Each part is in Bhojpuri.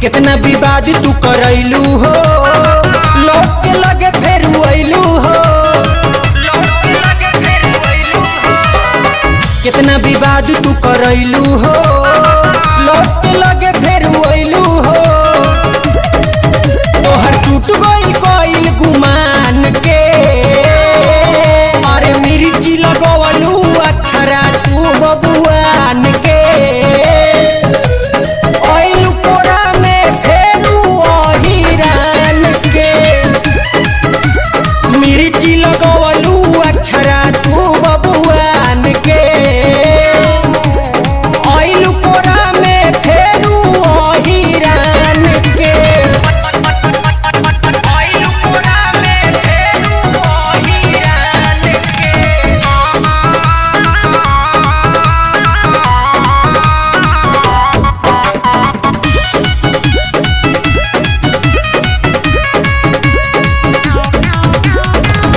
कितना विवाद तू करैलू हो, लौट के लगे फेर अइलू हो। कितना विवाद तू करैलू हो, लौट के लगे फेर अइलू हो। तोहर टूट गइल कोइल गुमान के, अरे मिर्ची लगवलू अक्षरा तू बबुआन के। अइलू कोरा में फेरू अहिरान के, मिर्ची लगवलू अक्षरा तू बबुआन के। अइलू कोरा में फेरू अहिरान के।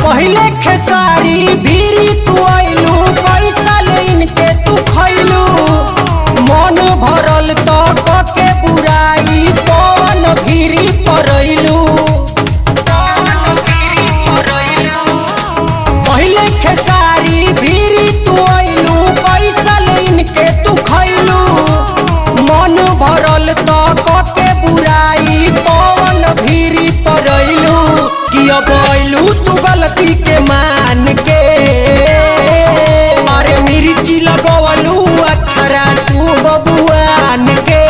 पहले खेसारी भीरी तू अइलू, पैसा इनके तू खैलू। मन भरल तो के बुराई कौन भीरी परैलू। पहले खेसारी भीरी तू अइलू, पैसा इनके तू खैलू। मन भरल तो के बुराई कौन भीरी परैलू। कि अब अइलू तू गलती के मान के, अरे मिर्ची लगवलू अक्षरा तू बबुआन के।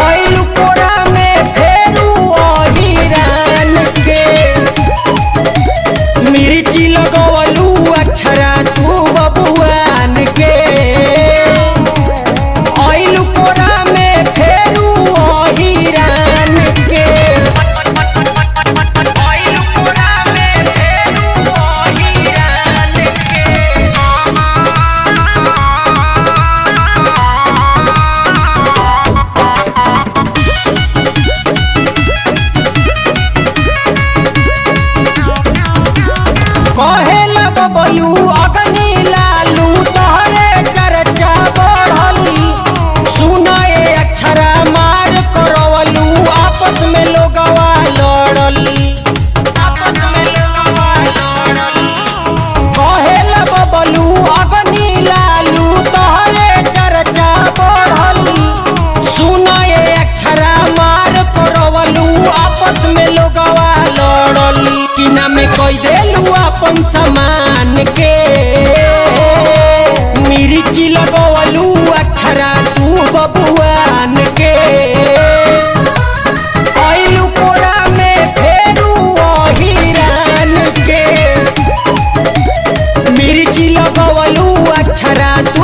अइलू कोरा में फेरू अहिरान के, मिर्ची लगवलू अक्षरा तू बबुआन के। अइलू कोरा में फेरू अहिरान के। कहेला बबलू अगनी लालू तोहरे चर्चा बढ़ल। सुनाए अक्षरा मार करवलू, आपस में लोगवा लड़ल। कहेला बबलू अगनी लालू तोहरे चर्चा बढ़ल। सुनाए अक्षरा मार करवलू, आपस में लोगवा लड़ल। किना में कोई देलू अपन समान के, मिर्ची लगवलू अक्षरा तू बबुआन के। अइलू कोरा में फेरू अहिरान के, मिर्ची लगवलू अक्षरा तू